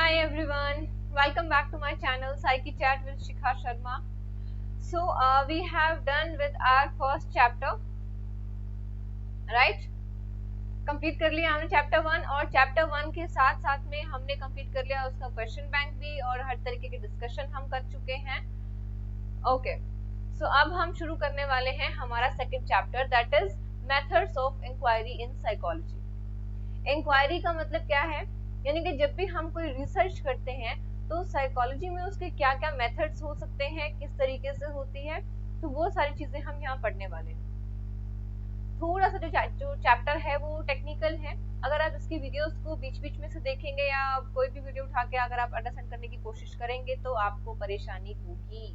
Hi everyone, welcome back to my channel Psyche Chat with Shikha Sharma. So we have done with our first chapter, right? Complete कर लिया हमने chapter 1 और chapter 1 के साथ साथ में हमने कंप्लीट कर लिया उसका क्वेश्चन बैंक भी और हर तरीके के डिस्कशन हम कर चुके हैं. ओके, सो अब हम शुरू करने वाले हैं हमारा second chapter, that is methods of inquiry in psychology. Inquiry का मतलब क्या है, यानी कि जब भी हम कोई रिसर्च करते हैं तो साइकोलॉजी में उसके क्या क्या मेथड्स हो सकते हैं, किस तरीके से होती है, तो वो सारी चीजें हम यहाँ पढ़ने वाले हैं. थोड़ा सा जो चैप्टर है वो टेक्निकल है. अगर आप इसकी वीडियोस को बीच बीच में से देखेंगे या कोई भी वीडियो उठा के अगर आप अंडरस्टैंड करने की कोशिश करेंगे तो आपको परेशानी होगी.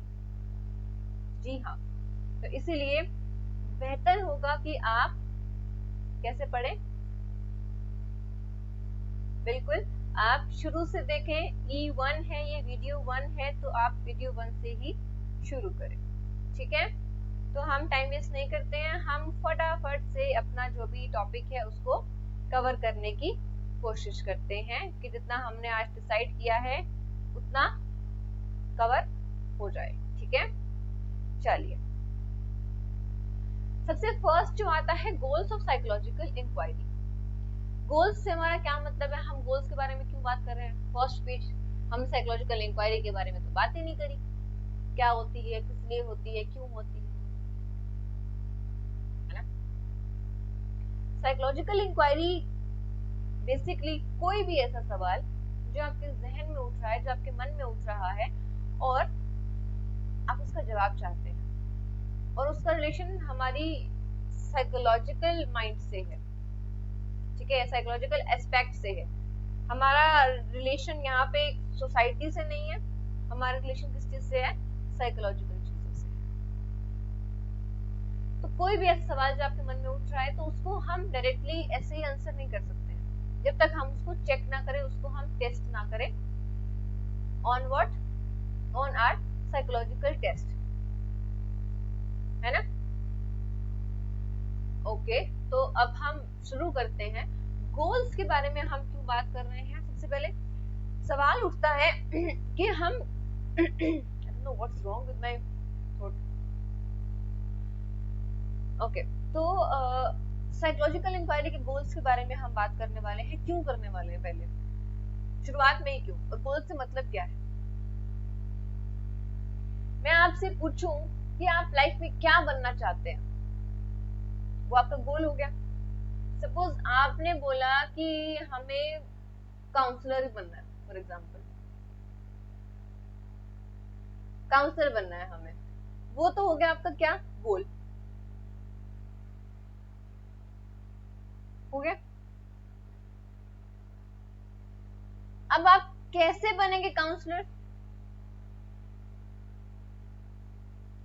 जी हाँ, तो इसीलिए बेहतर होगा कि आप कैसे पढ़ें, बिल्कुल आप शुरू से देखें. E1 है, ये वीडियो 1 है, तो आप वीडियो 1 से ही शुरू करें. ठीक है, तो हम टाइम वेस्ट नहीं करते हैं, हम फटाफट से अपना जो भी टॉपिक है उसको कवर करने की कोशिश करते हैं कि जितना हमने आज डिसाइड किया है उतना कवर हो जाए. ठीक है, चलिए सबसे फर्स्ट जो आता है goals of psychological inquiry. Goals से हमारा क्या मतलब है, हम गोल्स के बारे में क्यों बात कर रहे हैं. फर्स्ट पेज हम साइकोलॉजिकल इंक्वायरी के बारे में तो बात ही नहीं करी, क्या होती है, किस लिए होती है, क्यों होती है ना. साइकोलॉजिकल इंक्वायरी बेसिकली कोई भी ऐसा सवाल जो आपके जहन में उठ रहा है, जो आपके मन में उठ रहा है और आप उसका जवाब चाहते हैं और उसका रिलेशन हमारी साइकोलॉजिकल माइंड से है. ठीक है, साइकोलॉजिकल एस्पेक्ट से है. हमारा रिलेशन यहाँ पे सोसाइटी से नहीं है, हमारा रिलेशन किस चीज से है, साइकोलॉजिकल चीजों से. तो कोई भी ऐसा सवाल जो आपके मन में उठ रहा है तो उसको हम डायरेक्टली ऐसे ही आंसर नहीं कर सकते हैं जब तक हम उसको चेक ना करें, उसको हम टेस्ट ना करें. On what, on our psychological test, है ना. ओके, तो अब हम शुरू करते हैं. गोल्स के बारे में हम क्यों बात कर रहे हैं. सबसे पहले सवाल उठता है कि हम I don't know what's wrong with my throat. Okay, तो साइकोलॉजिकल इंक्वायरी के गोल्स के बारे में हम बात करने वाले हैं. क्यों करने वाले हैं, पहले शुरुआत में ही क्यों, और गोल्स से मतलब क्या है. मैं आपसे पूछूं कि आप लाइफ में क्या बनना चाहते हैं, वो आपका गोल हो गया. सपोज आपने बोला कि हमें काउंसलर बनना है, फॉर एग्जाम्पल काउंसलर बनना है हमें, वो तो हो गया आपका क्या, गोल हो गया. अब आप कैसे बनेंगे काउंसलर,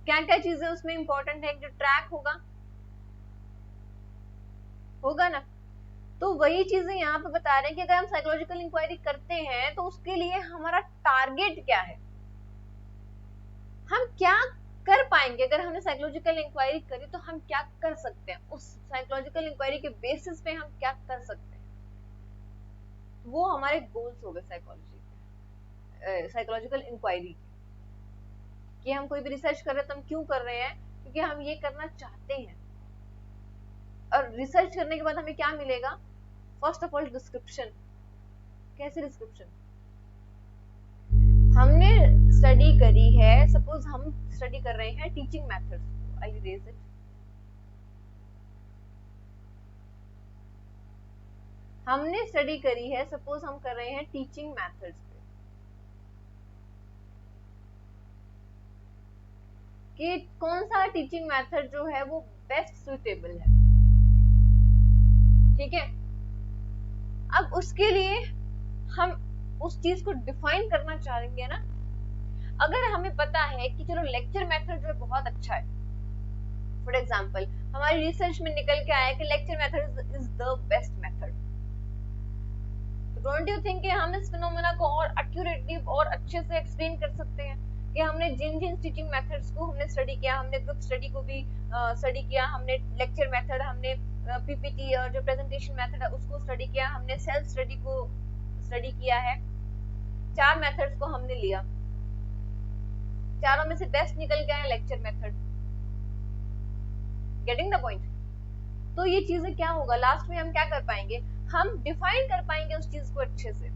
क्या क्या चीजें उसमें इंपॉर्टेंट है, जो ट्रैक होगा ना. तो वही चीजें यहाँ पे बता रहे हैं कि अगर हम साइकोलॉजिकल इंक्वायरी करते हैं तो उसके लिए हमारा टारगेट क्या है, हम क्या कर पाएंगे. अगर हमने साइकोलॉजिकल इंक्वायरी करी तो हम क्या कर सकते हैं, उस साइकोलॉजिकल इंक्वायरी के बेसिस पे हम क्या कर सकते हैं, वो हमारे गोल्स हो गए साइकोलॉजिकल इंक्वायरी. कि हम कोई भी रिसर्च कर रहे हैं तो हम क्यों कर रहे हैं, क्योंकि हम ये करना चाहते हैं. और रिसर्च करने के बाद हमें क्या मिलेगा, फर्स्ट ऑफ ऑल डिस्क्रिप्शन. कैसे डिस्क्रिप्शन, हमने स्टडी करी है, सपोज हम स्टडी कर रहे हैं टीचिंग मेथड्स को. आई रेज इट, हमने स्टडी करी है, सपोज हम कर रहे हैं टीचिंग मेथड्स पे, कि कौन सा टीचिंग मेथड जो है वो बेस्ट सुटेबल है. ठीक है, अब उसके लिए हम उस चीज को डिफाइन करना चाहेंगे ना. अगर हमें पता है कि चलो लेक्चर मेथड जो है बहुत अच्छा है, फॉर एग्जाम्पल हमारी रिसर्च में निकल के आया कि lecture method is the best method, don't you think कि हम इस फिनोमेना को और एक्यूरेटली और अच्छे से एक्सप्लेन कर सकते हैं कि हमने जिन जिन टीचिंग मेथड्स को हमने स्टडी किया, हमने ग्रुप स्टडी को भी स्टडी किया, हमने लेक्चर मेथड, हमने पीपीटी और जो प्रेजेंटेशन मेथड है उसको स्टडी किया, हमने सेल्फ स्टडी को स्टडी किया है, 4 मेथड्स को हमने लिया, चारों में से बेस्ट निकल गया है lecture method. Getting the point? तो ये चीजें क्या होगा, लास्ट में हम क्या कर पाएंगे, हम डिफाइन कर पाएंगे उस चीज को अच्छे से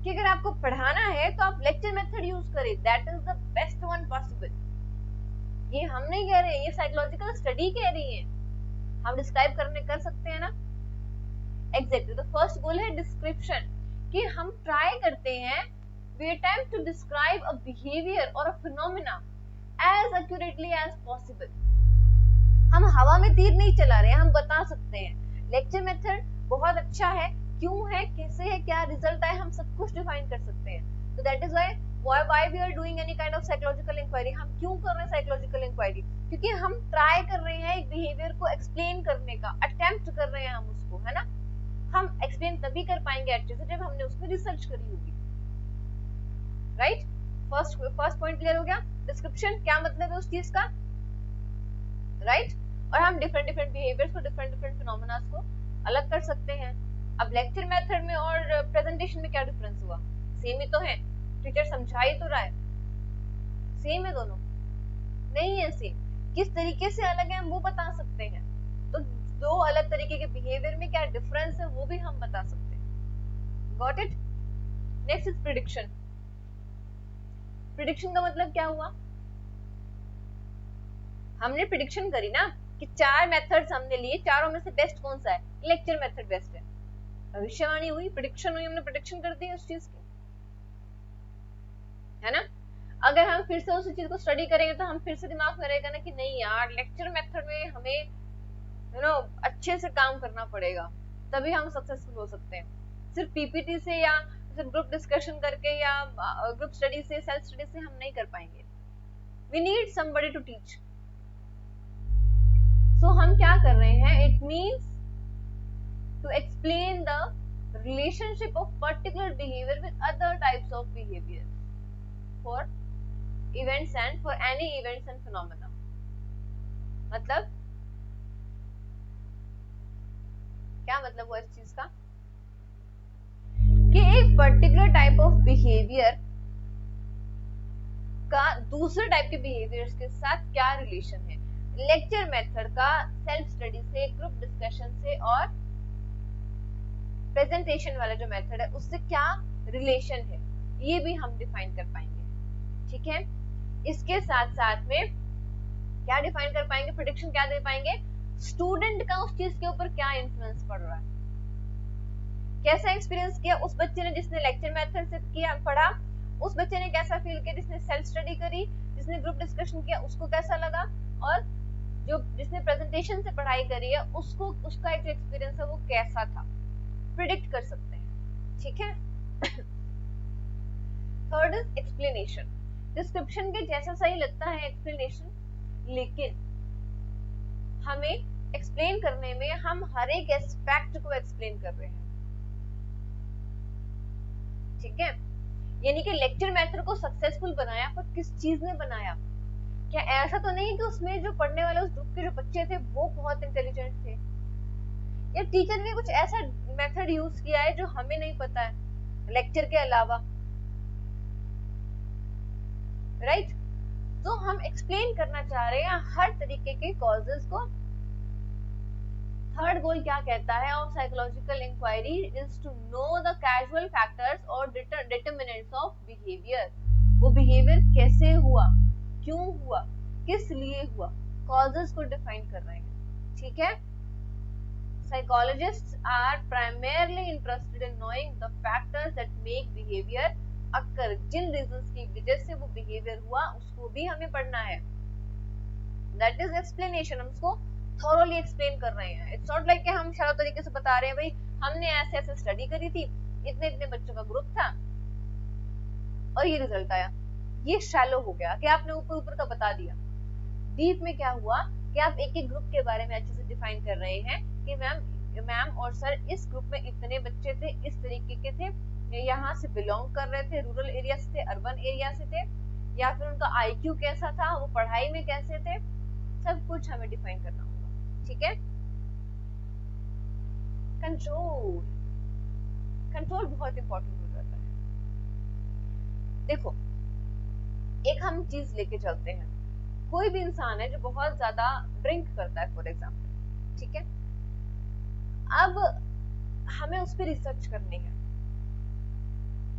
कि अगर आपको पढ़ाना है तो आप लेक्चर मेथड यूज करें, that is the best one possible. ये हम नहीं कह रहे, ये साइकोलॉजिकल स्टडी कह रही है, हम डिस्क्राइब करने कर सकते हैं ना। एग्जैक्टली, तो फर्स्ट गोल है डिस्क्रिप्शन, कि हम ट्राई करते हैं, we attempt to describe a behavior or a phenomena as accurately as possible। हम हवा में तीर नहीं चला रहे हैं, हम बता सकते हैं। लेक्चर मेथड बहुत अच्छा है, क्यों है, कैसे है, क्या रिजल्ट आए, हम सब कुछ डिफाइन कर सकते हैं। तो that is why we are doing any kind of psychological inquiry. हम क्यों कर रहे हैं साइकोलॉजिकल इंक्वायरी, क्योंकि हम ट्राई कर रहे हैं एक बिहेवियर को एक्सप्लेन करने का, अटेम्प्ट कर रहे हैं हम उसको, है ना। हम एक्सप्लेन तभी कर पाएंगे अच्छे से जब हमने उसमें रिसर्च करी होगी, राइट। फर्स्ट पॉइंट क्लियर हो गया। डिस्क्रिप्शन क्या मतलब है उस चीज का, राइट। और हम डिफरेंट बिहेवियर्स को, डिफरेंट फिनोमेना को अलग कर सकते हैं। अब लेक्चर मेथड में और प्रेजेंटेशन में क्या डिफरेंस हुआ, सेम ही तो है, टीचर समझा ही तो रहा है, सेम है दोनों, नहीं है सेम। किस तरीके से अलग है हम वो बता सकते हैं, तो दो अलग तरीके के बिहेवियर में क्या डिफरेंस है वो भी हम बता सकते हैं। Got it? Next is prediction. Prediction का मतलब क्या हुआ, हमने प्रिडिक्शन करी ना कि 4 मेथड्स हमने लिए, चारों में से बेस्ट कौन सा है, लेक्चर मेथड बेस्ट है। भविष्यवाणी हुई, प्रिडिक्शन हुई, हमने प्रिडिक्शन कर दी उस चीज की, है ना। अगर हम फिर से उस चीज को स्टडी करेंगे तो हम फिर से दिमाग में रहेगा ना कि नहीं यार, लेक्चर मेथड में हमें अच्छे से काम करना पड़ेगा, तभी हम सक्सेसफुल हो सकते हैं। सिर्फ पीपीटी से या सिर्फ ग्रुप डिस्कशन करके या ग्रुप स्टडी से, सेल्फ स्टडी से हम नहीं कर पाएंगे। We need somebody to teach. So हम क्या कर रहे हैं, it means to explain the relationship of particular behaviour with other types of behaviour for events and for any events and phenomena. मतलब क्या मतलब हुआ इस चीज का, कि एक पर्टिकुलर टाइप ऑफ बिहेवियर का दूसरे टाइप के बिहेवियर्स के साथ क्या रिलेशन है। लेक्चर मेथड का सेल्फ स्टडी से, ग्रुप डिस्कशन से और प्रेजेंटेशन वाला जो मेथड है उससे क्या रिलेशन है, ये भी हम डिफाइन कर पाएंगे, ठीक है। इसके साथ साथ में क्या डिफाइन कर पाएंगे, प्रेडिक्शन क्या दे पाएंगे, स्टूडेंट का उस चीज के ऊपर क्या इन्फ्लुएंस पड़ रहा है, कैसा एक्सपीरियंस किया उस बच्चे ने जिसने लेक्चर मेथड से किया पढ़ा, उस बच्चे ने कैसा फील किया जिसने सेल्फ स्टडी करी, जिसने ग्रुप डिस्कशन किया उसको कैसा लगा, और जो जिसने प्रेजेंटेशन से पढ़ाई करी है उसको, उसका एक एक्सपीरियंस है वो कैसा था, प्रिडिक्ट कर सकते हैं, ठीक है। Third is explanation. डिस्क्रिप्शन के जैसा सही लगता है एक्सप्लेनेशन, लेकिन हमें एक्सप्लेन करने में हम हर एक एस्पेक्ट को एक्सप्लेन कर रहे हैं, ठीक है। यानी कि लेक्चर मेथड को सक्सेसफुल बनाया, पर किस चीज ने बनाया, क्या ऐसा तो नहीं कि उसमें जो पढ़ने वाले उस ग्रुप के जो बच्चे थे वो बहुत इंटेलिजेंट थे, या टीचर ने कुछ ऐसा मेथड यूज किया है जो हमें नहीं पता है लेक्चर के अलावा, राइट। तो हम एक्सप्लेन करना चाह रहे हैं हर तरीके के कॉजेस को। थर्ड गोल क्या कहता है of psychological inquiry is to know the casual factors और डिटरमिनेंट्स ऑफ बिहेवियर। वो बिहेवियर कैसे हुआ, क्यों हुआ, किस लिए हुआ, कॉजेस को डिफाइन कर रहे हैं, ठीक है। Psychologists are primarily interested in knowing the factors that make behavior occur। Jin reasons की वजह से वो behavior हुआ उसको भी हमें पढ़ना है। That is explanation, हम उसको thoroughly explain कर रहे हैं। It's not like कि हम शैलो तरीके से बता रहे हैं भाई हमने ऐसे ऐसे स्टडी करी थी, इतने इतने बच्चों का ग्रुप था और ये रिजल्ट आया। ये शैलो हो गया कि आपने ऊपर ऊपर का बता दिया। डीप में क्या हुआ कि आप एक एक ग्रुप के बारे में अच्छे से डिफाइन कर रहे हैं कि मैम और सर इस ग्रुप में इतने बच्चे थे, इस तरीके के थे, यहाँ से बिलोंग कर रहे थे, रूरल एरिया से थे, अर्बन एरिया से थे, या फिर उनका आईक्यू कैसा था, वो पढ़ाई में कैसे थे, सब कुछ हमें डिफाइन करना होगा, ठीक है। कंट्रोल बहुत इंपॉर्टेंट हो जाता है। देखो एक हम चीज लेके चलते हैं, कोई भी इंसान है जो बहुत ज्यादा ड्रिंक करता है फॉर एग्जाम्पल, ठीक है, अब हमें उस पर रिसर्च करनी है,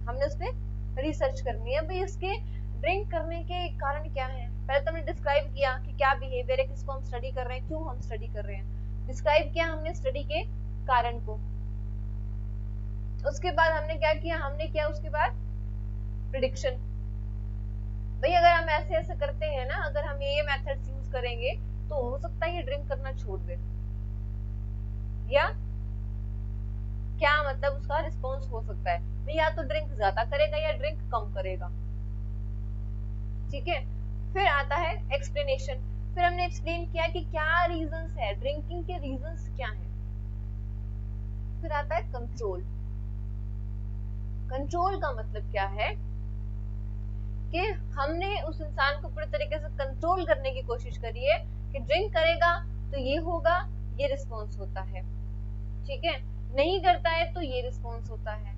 हमने उस पर रिसर्च करनी है भाई उसके ड्रिंक करने के कारण क्या है। पहले तो हमने डिस्क्राइब किया कि क्या बिहेवियर है, किसको हम स्टडी कर रहे हैं, क्यों हम स्टडी कर रहे हैं, डिस्क्राइब किया हमने स्टडी के कारण को। उसके बाद हमने क्या किया, हमने किया उसके बाद प्रिडिक्शन, भाई अगर हम ऐसे ऐसे करते हैं ना, अगर हम ये मेथड्स यूज करेंगे तो हो सकता है ये ड्रिंक करना छोड़ दे, या क्या मतलब उसका रिस्पॉन्स हो सकता है, भाई या तो ड्रिंक ज्यादा करेगा या ड्रिंक कम करेगा, ठीक है। फिर आता है एक्सप्लेनेशन, फिर हमने एक्सप्लेन किया कि क्या रीजंस है, ड्रिंकिंग के रीजंस क्या हैं। फिर आता है कंट्रोल। कंट्रोल का मतलब क्या है कि हमने उस इंसान को पूरी तरीके से कंट्रोल करने की कोशिश करी है कि ड्रिंक करेगा तो ये होगा, ये रिस्पॉन्स होता है, ठीक है, नहीं करता है तो ये रिस्पॉन्स होता है।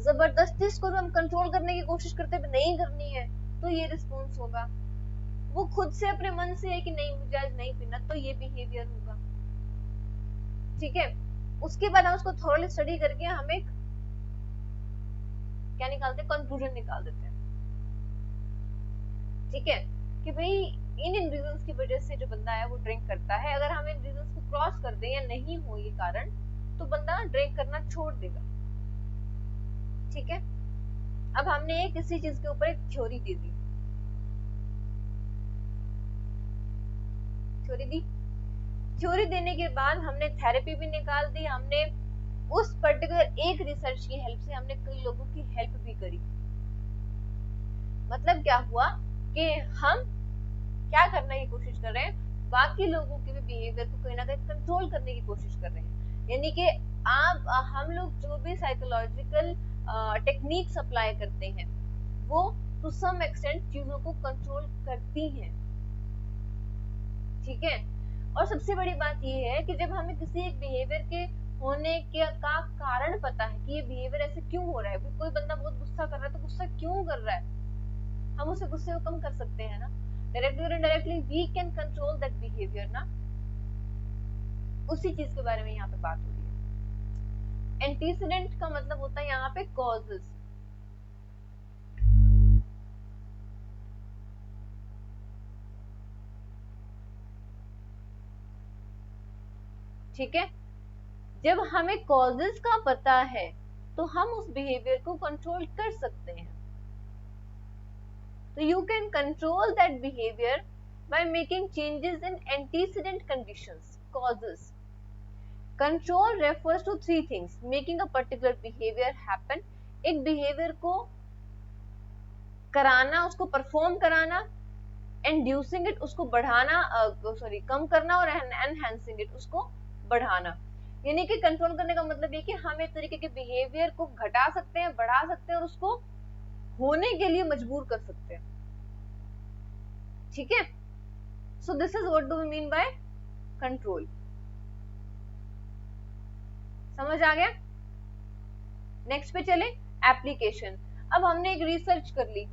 जबरदस्ती इसको हम कंट्रोल करने की कोशिश करते हैं, नहीं करनी है तो ये रिस्पॉन्स होगा। वो खुद से अपने मन से है कि नहीं मुझे आज नहीं पीना, तो ये बिहेवियर होगा, ठीक है। उसके बाद हम उसको थोड़ा स्टडी करके हम एक क्या निकालते हैं, कंक्लूजन निकाल देते हैं, ठीक है, कि भाई इन रीजंस की वजह से जो बंदा है वो ड्रिंक करता है, अगर हम इन रीजंस को क्रॉस कर दें या नहीं हो ये कारण, तो बंदा ड्रिंक करना छोड़ देगा, ठीक है। अब हमने किसी चीज के ऊपर एक थ्योरी दे दी, थ्योरी दी, थ्योरी देने के बाद हमने थेरेपी भी निकाल दी, हमने उस पर्टिकुलर एक रिसर्च की हेल्प से हमने कई लोगों की हेल्प भी करी। मतलब क्या हुआ कि हम क्या करने की कोशिश कर रहे हैं, बाकी लोगों के भी बिहेवियर को कहीं ना कहीं कंट्रोल करने की कोशिश कर रहे हैं। यानी कि आप हम लोग जो भी साइकोलॉजिकल टेक्निक्स अप्लाई करते हैं वो टू सम एक्सटेंट चीजों को कंट्रोल करती हैं, ठीक है। और सबसे बड़ी बात ये है कि जब हमें किसी एक बिहेवियर के होने के का कारण पता है कि ये बिहेवियर ऐसे क्यों हो रहा है, कोई बंदा बहुत गुस्सा कर रहा है तो गुस्सा क्यों कर रहा है, हम उसे गुस्से को कम कर सकते हैं ना, डायरेक्टली और indirectly we can control that behaviour ना। उसी चीज के बारे में यहाँ पे बात हो रही है। एंटीसीडेंट का मतलब होता है यहाँ पे कॉजेस, ठीक है। जब हमें कॉजेस का पता है तो हम उस बिहेवियर को कंट्रोल कर सकते हैं। तो you can control that behaviour by making changes in antecedent conditions, causes. Control refers to three things: making a particular behavior happen, एक behavior को कराना, उसको perform कराना, inducing it, उसको बढ़ाना, कम करना, और enhancing it, उसको बढ़ाना। यानी कि कंट्रोल करने का मतलब ये कि हम एक तरीके के बिहेवियर को घटा सकते हैं, बढ़ा सकते हैं और उसको होने के लिए मजबूर कर सकते हैं, ठीक है। So this is what do we mean by control. समझ आ गया? नेक्स्ट पे चले, एप्लीकेशन। अब हमने एक रिसर्च कर ली,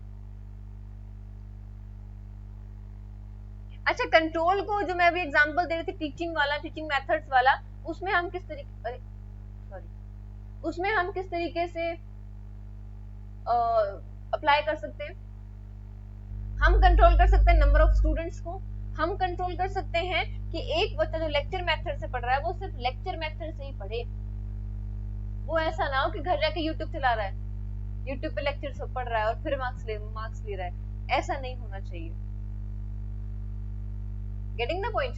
अच्छा कंट्रोल को जो मैं अभी एग्जांपल दे रही थी टीचिंग वाला, टीचिंग मेथड्स वाला, उसमें हम किस तरीके उसमें हम किस तरीके से अप्लाई कर सकते हैं, हम कंट्रोल कर सकते हैं नंबर ऑफ स्टूडेंट्स को, हम कंट्रोल कर सकते हैं कि एक बच्चा जो लेक्चर मेथड से पढ़ रहा है वो सिर्फ लेक्चर मेथड से ही पढ़े, वो ऐसा ना हो कि घर जाके यूट्यूब चला रहा है, यूट्यूब पे लेक्चर सब पढ़ रहा है और फिर मार्क्स ले रहा है, ऐसा नहीं होना चाहिए। Getting the point?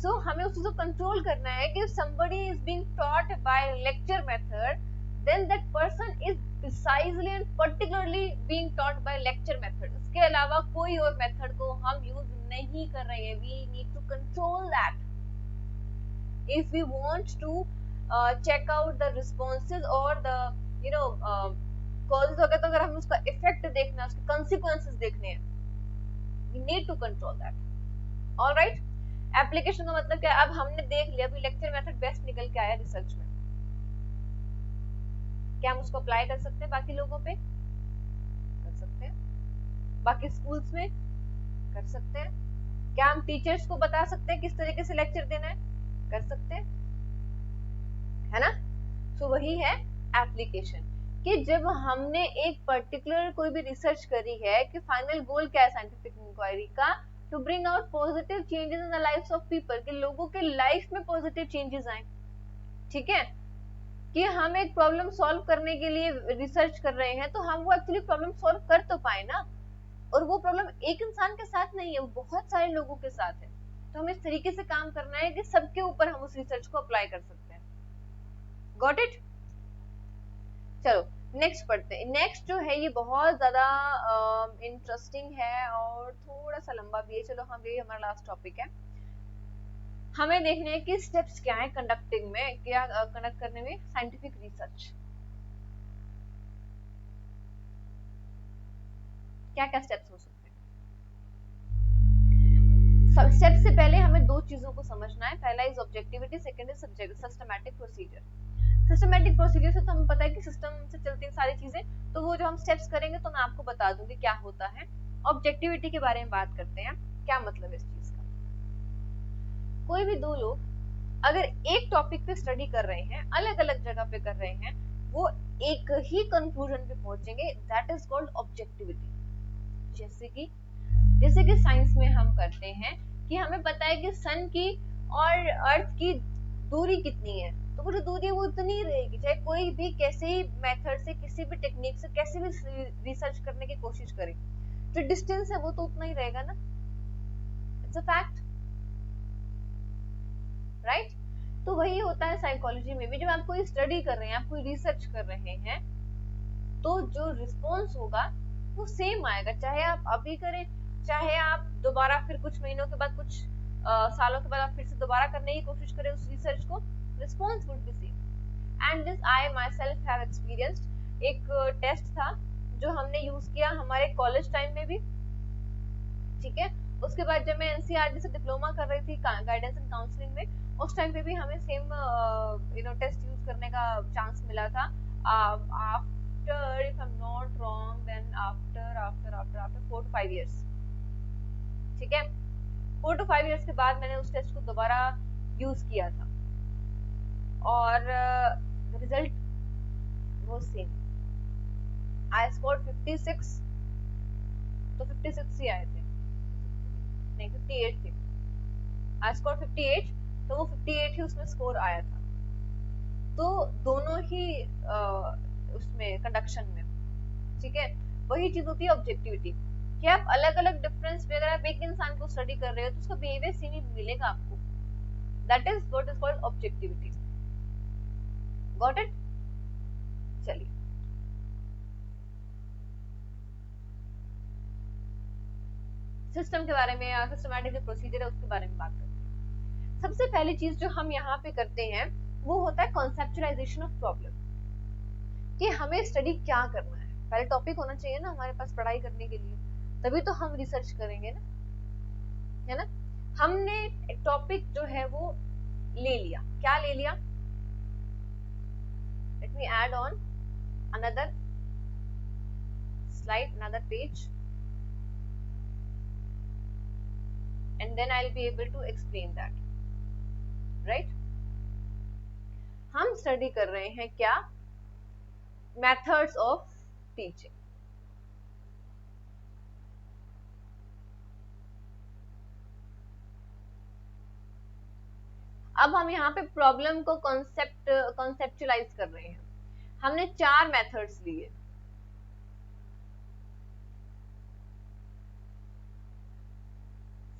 सो हमें उस चीज को कंट्रोल करना है कि somebody is being taught by lecture method, then that person is precisely and particularly being taught by lecture method, इसके अलावा कोई और मेथड को हम यूज नहीं कर रहे हैं। We need to control that if we want to check out the responses or the causes हो गया, तो अगर हमें उसका इफेक्ट देखना है, उसके consequences देखने हैं, we need to control that. Alright, application का मतलब क्या है, अब हमने देख लिया अभी लेक्चर मेथड बेस्ट निकल के आया रिसर्च में, क्या हम उसको अप्लाई कर सकते हैं बाकी लोगों पे? कर सकते हैं। बाकी स्कूल्स में कर सकते हैं। क्या हम टीचर्स को बता सकते हैं किस तरीके से लेक्चर देना है? कर सकते हैं, है ना? तो वही है एप्लीकेशन, कि जब हमने एक पर्टिकुलर कोई भी रिसर्च करी है कि फाइनल गोल क्या है साइंटिफिक इंक्वायरी का, to bring out positive changes in the lives of people, कि लोगों के लाइफ में पॉजिटिव चेंजेस आए, ठीक है? कि हम एक प्रॉब्लम सॉल्व करने के लिए रिसर्च कर रहे हैं, तो हम वो एक्चुअली प्रॉब्लम सॉल्व कर तो पाए ना, और वो प्रॉब्लम एक इंसान के साथ नहीं है, वो बहुत सारे लोगों के साथ है। तो हमें इस तरीके से काम करना है कि सबके ऊपर हम उस रिसर्च को अप्लाई कर सकते हैं। Got it? चलो नेक्स्ट पढ़ते हैं। नेक्स्ट जो है ये बहुत ज्यादा इंटरेस्टिंग है और थोड़ा सा लंबा भी है। चलो हम, ये हमारा लास्ट टॉपिक है। हमें देखने हैं कि स्टेप्स क्या है कंडक्टिंग में, क्या कंडक्ट करने में साइंटिफिक रिसर्च, क्या क्या स्टेप्स हो सकते हैं। स्टेप से पहले हमें दो चीजों को समझना है। पहला is objectivity, second is systematic procedure. Systematic procedure से तो हमें पता है कि सिस्टम से चलती हैं सारी चीजें, तो वो जो हम स्टेप्स करेंगे तो मैं आपको बता दूंगी क्या होता है। ऑब्जेक्टिविटी के बारे में बात करते हैं, क्या मतलब है इस चीज का। कोई भी दो लोग अगर एक टॉपिक पे स्टडी कर रहे हैं, अलग अलग जगह पे कर रहे हैं, वो एक ही कंक्लूजन पे पहुंचेंगे, दैट इज कॉल्ड ऑब्जेक्टिविटी। जैसे कि साइंस में हम करते हैं कि हमें पता है कि सन की और अर्थ की दूरी कितनी है, तो वो जो दूरी है वो उतनी रहेगी, चाहे कोई भी कैसे ही मेथड से, किसी भी टेक्निक से, कैसे भी रिसर्च करने की कोशिश करे, जो डिस्टेंस है वो तो उतना ही रहेगा ना। It's a fact, right? तो वही होता है साइकोलॉजी में भी। जब आप कोई स्टडी कर रहे हैं, आप कोई रिसर्च कर रहे हैं, तो जो रिस्पॉन्स होगा वो सेम आएगा, चाहे आप अभी करें, चाहे आप दोबारा फिर कुछ महीनों के बाद, कुछ सालों के बाद आप फिर से दोबारा करने की कोशिश करें उस रिसर्च को, response would be same. And this I my self have experienced. एक टेस्ट था जो हमने यूज किया हमारे कॉलेज टाइम में भी, ठीक है? उसके बाद जब मैं एनसीईआरटी से डिप्लोमा कर रही थी गाइडेंस एंड काउंसलिंग में, उस टाइम पे भी हमें सेम टेस्ट यूज करने का चांस मिला था। After, if I am not wrong, then after 4 to 5 years, ठीक है? 4 to 5 years के बाद मैंने उस टेस्ट को दोबारा यूज किया था, और रिजल्ट वो सेम। आई स्कोर्ड 56, तो 56 ही आए थे, नहीं 58 थे। आई स्कोर 58, तो वो 58 ही उसमें स्कोर आया था। तो दोनों ही उसमें कंडक्शन में, ठीक है? वही चीज होती है ऑब्जेक्टिविटी, कि आप अलग अलग डिफरेंस में, अगर आप एक इंसान को स्टडी कर रहे हो तो उसका बिहेवियर सेम ही मिलेगा आपको। That is what is called objectivity. Got it? चलिए सिस्टम के बारे में, या सिस्टमैटिक जो प्रोसीजर है उसके बारे में बात करते हैं। सबसे पहली चीज जो हम यहाँ पे करते हैं वो होता है कॉन्सेप्चुलाइजेशन ऑफ प्रॉब्लम, कि हमें स्टडी क्या करना है। पहले टॉपिक होना चाहिए ना हमारे पास पढ़ाई करने के लिए, तभी तो हम रिसर्च करेंगे ना, है ना? हमने टॉपिक जो है वो ले लिया, क्या ले लिया? Let me add on another slide, another page, and then I'll be able to explain that, right? हम स्टडी कर रहे हैं क्या? Methods of teaching. अब हम यहाँ पे प्रॉब्लम को कॉन्सेप्चुलाइज कर रहे हैं। हमने 4 मेथड्स लिए।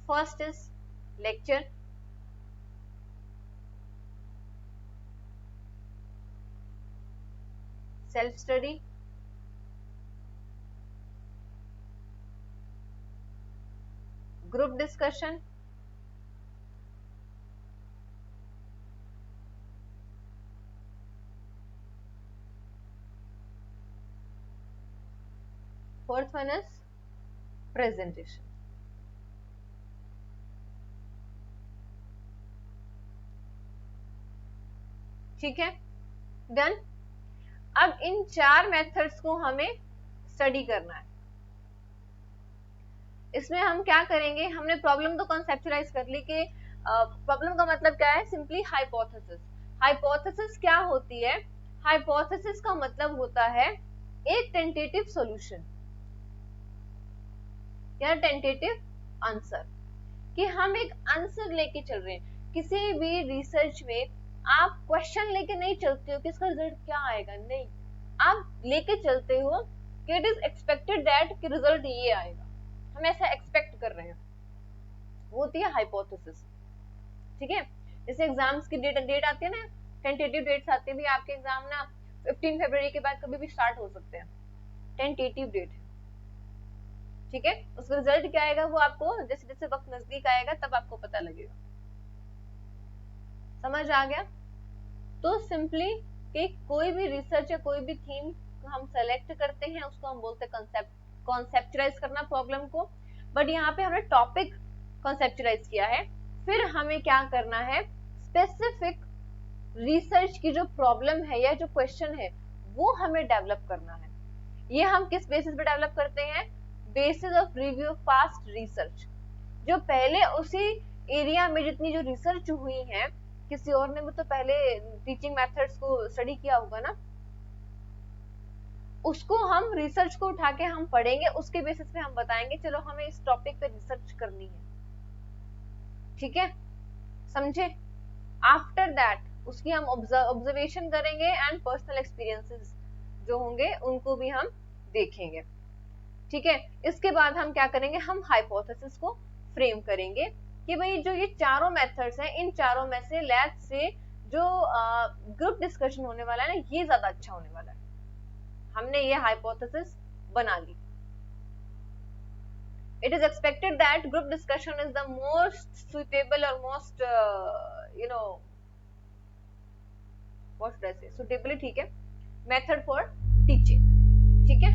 First is lecture, self study, group discussion, fourth one is presentation. ठीक है, डन। अब इन 4 मेथड्स को हमें स्टडी करना है। इसमें हम क्या करेंगे, हमने प्रॉब्लम तो कॉन्सेप्चुलाइज कर ली कि प्रॉब्लम का मतलब क्या है, सिंपली हाइपोथेसिस। हाइपोथेसिस क्या होती है, हाइपोथेसिस का मतलब होता है एक टेंटेटिव सॉल्यूशन या टेंटेटिव आंसर, कि हम एक आंसर लेके चल रहे हैं। किसी भी रिसर्च में आप क्वेश्चन लेके नहीं चलते हो कि इसका रिजल्ट क्या आएगा, नहीं, आप लेके चलते हो कि इट इज एक्सपेक्टेड दैट कि रिजल्ट ये आएगा, हम ऐसा एक्सपेक्ट कर रहे हैं, वो होती है हाइपोथेसिस। ठीक है, जैसे एग्जाम्स की डेट आती है ना, टेंटेटिव डेट्स आती है भी, आपके एग्जाम ना 15 फरवरी के बाद कभी भी स्टार्ट हो सकते हैं, टेंटेटिव डेट है। ठीक है, उसका रिजल्ट क्या आएगा वो आपको जैसे जैसे वक्त नजदीक आएगा तब आपको पता लगेगा। समझ आ गया? तो सिंपली कि कोई भी रिसर्च या कोई भी थीम हम सेलेक्ट करते हैं उसको हम बोलते हैं कॉन्सेप्चुलाइज करना प्रॉब्लम को। बट यहाँ पे हमने टॉपिक कॉन्सेप्चुलाइज किया है, फिर हमें क्या करना है, स्पेसिफिक रिसर्च की जो प्रॉब्लम है या जो क्वेश्चन है वो हमें डेवलप करना है। ये हम किस बेसिस पे डेवलप करते हैं, basis of review of past research. जो पहले उसी एरिया में जितनी जो रिसर्च हुई है, किसी और ने भी तो पहले टीचिंग मेथड्स को स्टडी किया होगा ना, उसको हम रिसर्च को उठा के हम पढ़ेंगे, उसके बेसिस पे हम बताएंगे चलो हमें इस टॉपिक पे रिसर्च करनी है। ठीक है, समझे? आफ्टर दैट उसकी हम ऑब्जर्वेशन करेंगे एंड पर्सनल एक्सपीरियंसेस जो होंगे उनको भी हम देखेंगे। ठीक है, इसके बाद हम क्या करेंगे, हम हाइपोथेसिस को फ्रेम करेंगे कि भाई जो ये चारों मेथड्स हैं, इन चारों में से लेट्स से जो ग्रुप डिस्कशन होने वाला है ना, ये ज्यादा अच्छा होने वाला है। हमने ये हाइपोथेसिस बना ली। It is expected that group discussion is the most suitable or most what should I say, suitably, ठीक है, method for teaching। ठीक है,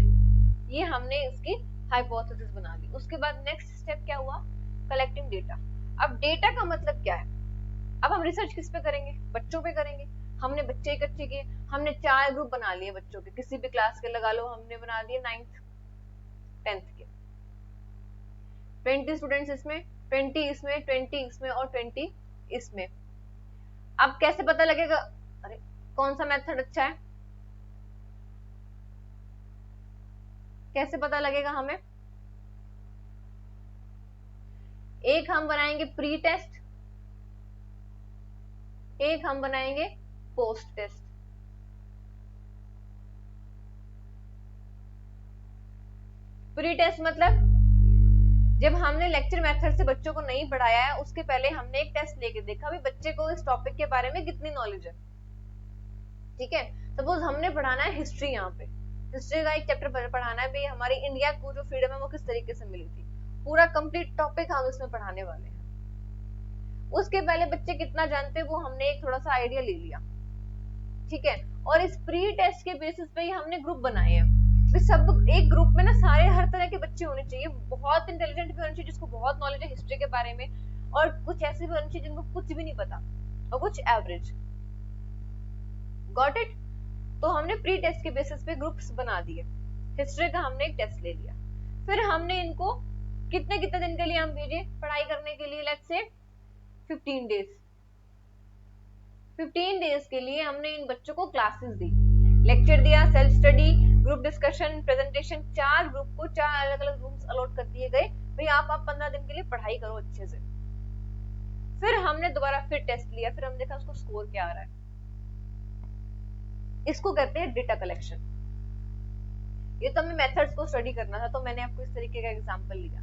ये हमने इसकी हाइपोथेसिस बना ली। उसके बाद नेक्स्ट स्टेप क्या हुआ, कलेक्टिंग डेटा। अब डेटा का मतलब क्या है, अब हम रिसर्च किस पे करेंगे, बच्चों पे करेंगे। हमने बच्चे इकट्ठे किए, हमने 4 ग्रुप बना लिए बच्चों के, किसी भी क्लास के लगा लो, हमने बना दिए 9th 10th के, 20 स्टूडेंट्स इसमें, 20 इसमें, 20 इसमें और 20 इसमें। अब कैसे पता लगेगा, अरे कौन सा मेथड अच्छा है, कैसे पता लगेगा हमें? एक हम बनाएंगे प्री टेस्ट, एक हम बनाएंगे पोस्ट टेस्ट। प्री टेस्ट मतलब जब हमने लेक्चर मेथड से बच्चों को नहीं पढ़ाया है, उसके पहले हमने एक टेस्ट लेके देखा भी बच्चे को इस टॉपिक के बारे में कितनी नॉलेज है। ठीक है, सपोज हमने पढ़ाना है हिस्ट्री, यहाँ पे हिस्ट्री का एक चैप्टर पढ़ाना है भाई, हमारी इंडिया को जो फ्रीडम है वो किस तरीके से मिली थी, पूरा कंप्लीट टॉपिक हम इसमें पढ़ाने वाले हैं। उसके पहले बच्चे कितना जानते हैं वो हमने एक थोड़ा सा आइडिया ले लिया। ठीक है, और इस प्री टेस्ट के बेसिस पे ही हमने ग्रुप बनाए हैं। सब एक ग्रुप में ना सारे हर तरह के बच्चे होने चाहिए, बहुत इंटेलिजेंट भी होने चाहिए जिसको बहुत नॉलेज है हिस्ट्री के बारे में, और कुछ ऐसे भी होने चाहिए जिनको कुछ भी नहीं पता, और कुछ एवरेज। Got it? तो हमने प्री टेस्ट के बेसिस पे ग्रुप्स बना दिए। हिस्ट्री का हमने एक टेस्ट ले लिया, फिर हमने इनको कितने कितने दिन के लिए हम भेजे पढ़ाई करने के लिए, लेट्स से 15 डेज। 15 डेज के लिए हमने इन बच्चों को क्लासेस दी, लेक्चर दिया, self study, group discussion, presentation, 4 group को 4 अलग अलग रूम्स अलॉट कर दिए गए, भाई आप 15 दिन के लिए पढ़ाई करो अच्छे से। फिर हमने दोबारा फिर टेस्ट लिया, फिर हम देखा उसको स्कोर क्या आ रहा है। इसको कहते हैं डेटा कलेक्शन। ये तो हमें मेथड्स को स्टडी करना था, तो मैंने आपको इस तरीके का एग्जांपल लिया।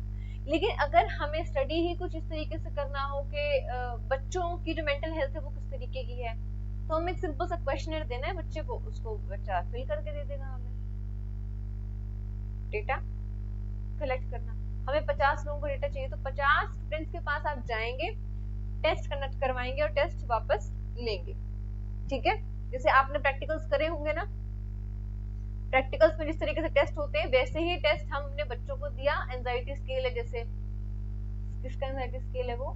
लेकिन अगर हमें स्टडी ही कुछ इस तरीके से करना हो कि बच्चों की जो मेंटल हेल्थ है वो किस तरीके की है, तो हमें एक सिंपल सा क्वेश्चनर देना है बच्चे को, उसको बच्चा फिल करके दे देगा हमें। डेटा कलेक्ट करना, हमें 50 लोगों का डेटा चाहिए, तो 50 स्टूडेंट्स के पास आप जाएंगे, टेस्ट कंडक्ट करवाएंगे और टेस्ट वापस लेंगे। ठीक है, जैसे आपने प्रैक्टिकल्स करे होंगे ना, प्रैक्टिकल्स में जिस तरीके से टेस्ट होते हैं वैसे ही टेस्ट हमने बच्चों को दिया। एंजाइटी स्केल है, जैसे किसका एंजाइटी स्केल है वो,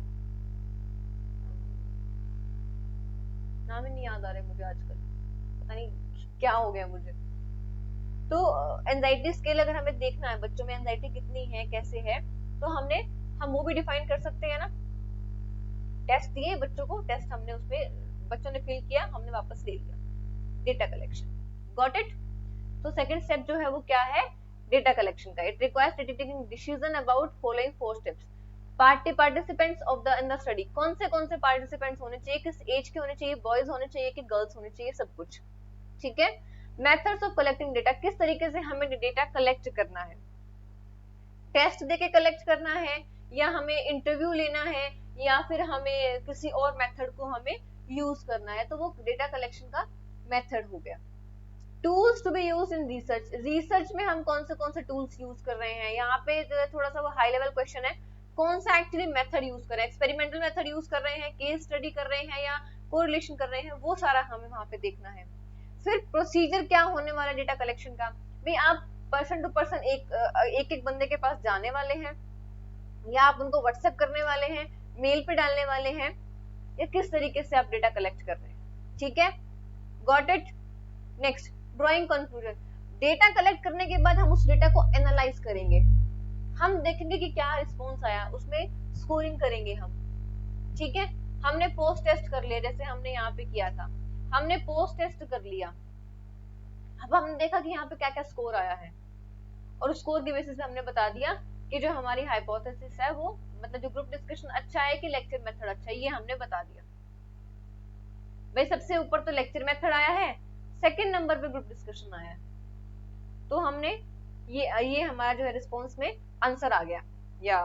नाम ही नहीं याद आ रहा मुझे आजकल, पता नहीं क्या हो गया मुझे। तो एंजाइटी स्केल अगर हमें देखना है बच्चों में एंजाइटी कितनी है कैसे है, तो हम वो भी डिफाइन कर सकते हैं ना, टेस्ट दिए बच्चों को, टेस्ट हमने उसमें बच्चों ने फिल किया, हमने वापस ले लिया, डेटा कलेक्शन। Got it? तो सेकंड स्टेप जो है वो क्या है, डेटा कलेक्शन का। It requires taking decision about following 4 steps. Participants of the in the study, कौन से पार्टिसिपेंट्स होने चाहिए, किस एज के होने चाहिए, बॉयज होने चाहिए कि गर्ल्स होने चाहिए, सब कुछ। ठीक है। मेथड्स ऑफ कलेक्टिंग डेटा, किस तरीके से हमें डेटा कलेक्ट करना है, टेस्ट देके कलेक्ट करना है, या हमें इंटरव्यू लेना है, या फिर हमें किसी और मेथड को हमें यूज करना है, तो वो डेटा कलेक्शन का मेथड हो गया। Tools to be use in research, research में हम कौन से टूल्स यूज कर रहे हैं, यहाँ पे थोड़ा सा वो हाई लेवल क्वेश्चन है, कौन सा एक्चुअली मेथड यूज कर रहे हैं, एक्सपेरिमेंटल मेथड यूज कर रहे हैं, केस स्टडी कर रहे हैं, या कोरिलेशन कर रहे हैं, वो सारा हमें वहां पे देखना है। फिर प्रोसीजर क्या होने वाला है डेटा कलेक्शन का, भाई आप पर्सन टू पर्सन एक बंदे के पास जाने वाले हैं, या आप उनको व्हाट्सएप करने वाले हैं, मेल पे डालने वाले हैं, या किस तरीके से आप डेटा कलेक्ट कर रहे हैं। ठीक है, got it? Next, drawing conclusion. Data collect करने के बाद हम उस डेटा को एनालाइज करेंगे, हम देखेंगे कि क्या रिस्पॉन्स आया, उसमें स्कोरिंग करेंगे हम। ठीक है, हमने पोस्ट टेस्ट कर लिया, जैसे हमने यहाँ पे किया था, हमने पोस्ट टेस्ट कर लिया, अब हमने देखा कि यहाँ पे क्या क्या स्कोर आया है, और स्कोर के बेसिस पे हमने बता दिया कि जो हमारी हाइपोथेसिस है वो, मतलब जो ग्रुप डिस्कशन अच्छा है कि लेक्चर मेथड अच्छा है, ये हमने बता दिया। भाई सबसे ऊपर तो लेक्चर मेथड आया है, सेकंड नंबर पे ग्रुप डिस्कशन आया है, तो हमने ये हमारा जो है रिस्पॉन्स में आंसर आ गया या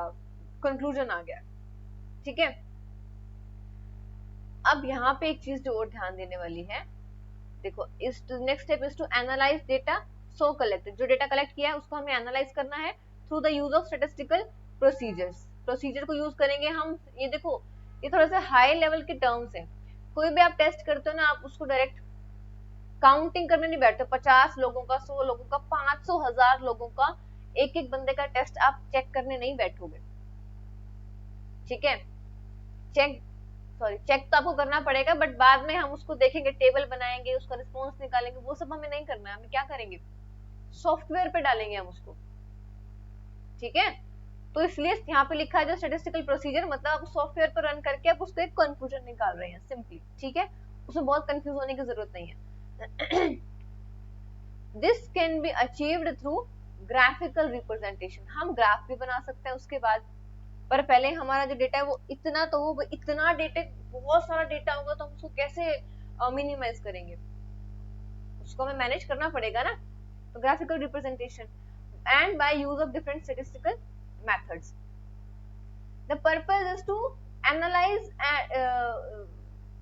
कंक्लूजन आ गया। ठीक है, अब यहाँ पे एक चीज जो और ध्यान देने वाली है, देखो, इस next step is to analyse data so collected, जो डेटा कलेक्ट किया है उसको हमें एनालाइज करना है through the use of statistical procedures. Procedure को यूज करेंगे हम, ये देखो ये थोड़ा सा हाई लेवल के टर्म्स हैं, कोई भी आप टेस्ट करते हो ना, आप उसको डायरेक्ट काउंटिंग करने नहीं बैठते, 50 लोगों का, 100 लोगों का, 500, 1000 लोगों का एक एक बंदे का टेस्ट आप चेक करने नहीं बैठोगे। ठीक है, चेक तो आपको करना पड़ेगा, बट बाद में हम उसको देखेंगे, टेबल बनाएंगे, उसका रिस्पॉन्स निकालेंगे, वो सब हमें नहीं करना है। हमें क्या करेंगे, सॉफ्टवेयर पे डालेंगे हम उसको। ठीक है, तो इसलिए यहाँ पे लिखा है जो स्टैटिस्टिकल प्रोसीजर, मतलब आप सॉफ्टवेयर पर रन करके आप उसको एक कंक्लूजन निकाल रहे हैं सिंपली। ठीक है, उसमें बहुत कंफ्यूज होने की जरूरत नहीं है। This can be achieved through graphical representation, हम ग्राफ भी बना सकते हैं उसके बाद, पर पहले हमारा जो डेटा है वो इतना, तो वो इतना डेटा, बहुत सारा डेटा होगा, तो हम उसको कैसे मिनिमाइज करेंगे, उसको हमें मैनेज करना पड़ेगा ना, तो graphical representation and by use of different statistical methods. The purpose is to analyze,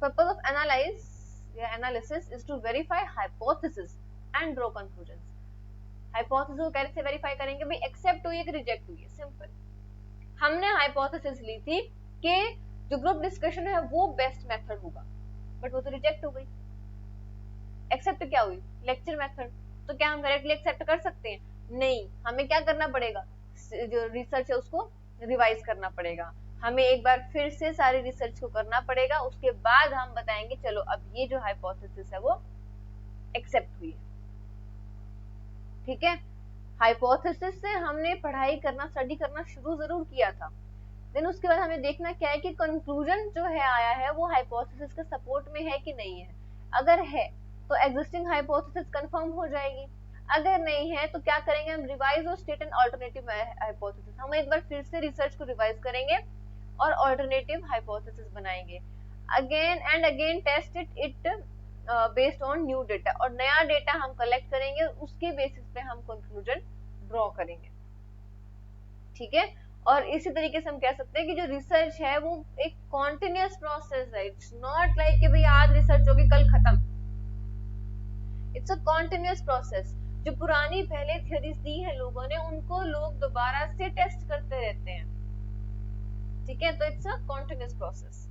purpose of analysis is to verify hypothesis and draw conclusions. Hypothesis को कैसे verify करेंगे भाई, accept हुई है कि reject हुई है, simple। हमने hypothesis ली थी कि जो group discussion है वो best method होगा, but वो तो reject हो गई। accept क्या हुई, lecture method, तो क्या हम directly accept कर सकते हैं? नहीं, हमें क्या करना पड़ेगा, जो रिसर्च है उसको रिवाइज करना पड़ेगा, हमें एक बार फिर से सारी रिसर्च को करना पड़ेगा, उसके बाद हम बताएंगे चलो अब ये जो हाइपोथेसिस है वो एक्सेप्ट हुई है। ठीक है, हाइपोथेसिस से हमने पढ़ाई करना, स्टडी करना शुरू जरूर किया था, देन उसके बाद हमें देखना क्या है कि कंक्लूजन जो है आया है वो हाइपोथेसिस के सपोर्ट में है कि नहीं है। अगर है तो एग्जिस्टिंग हाइपोथेसिस कंफर्म हो जाएगी, अगर नहीं है तो क्या करेंगे हम, रिवाइज और स्टेट एंड अल्टरनेटिव हाइपोथेसिस, हम एक बार फिर से रिसर्च को रिवाइज करेंगे और अल्टरनेटिव हाइपोथेसिस बनाएंगे, again and again test it based on new data, और नया डेटा हम कलेक्ट करेंगे, उसके बेसिस पे हम कंक्लूजन ड्रॉ करेंगे। ठीक है, और इसी तरीके से हम कह सकते हैं कि जो रिसर्च है वो एक कॉन्टिन्यूअस प्रोसेस है, इट्स नॉट लाइक कि भाई आज रिसर्च होगी कल खत्म, इट्स अ कॉन्टिन्यूअस प्रोसेस। जो पुरानी पहले थ्योरीज दी है लोगों ने, उनको लोग दोबारा से टेस्ट करते रहते हैं। ठीक है, तो इट्स अ कॉन्टिन्यूअस प्रोसेस।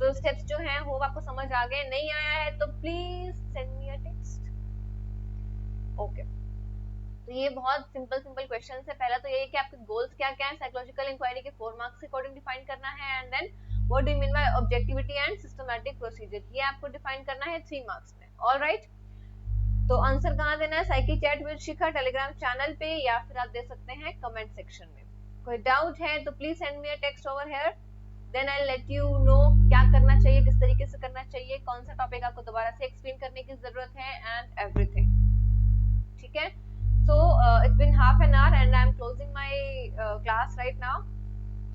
तो स्टेप्स जो हैं वो आपको समझ आ गए, नहीं आया है तो please send me a text. Okay, तो ये बहुत सिंपल क्वेश्चंस है। पहला तो ये है कि आपके गोल्स क्या क्या है, साइकोलॉजिकल इंक्वायरी के 4 मार्क्स के अकॉर्डिंग डिफाइन करना है, and then what do you mean by objectivity and systematic procedure, ये आपको डिफाइन करना है 3 मार्क्स में। ऑलराइट, तो आंसर कहाँ देना है, psyche chat with Shikha Telegram channel पे, या फिर आप दे सकते हैं कमेंट सेक्शन में। कोई डाउट है तो please send me a text over here, then I let you know क्या करना चाहिए, किस तरीके से करना चाहिए, कौन सा टॉपिक आपको दोबारा से एक्सप्लेन करने की जरूरत है एंड एवरीथिंग। ठीक है, so it's been half an hour and I am closing my class right now.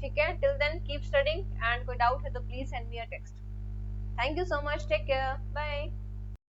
ठीक है, till then keep studying and कोई डाउट है तो please send me a text. Thank you so much, take care, bye.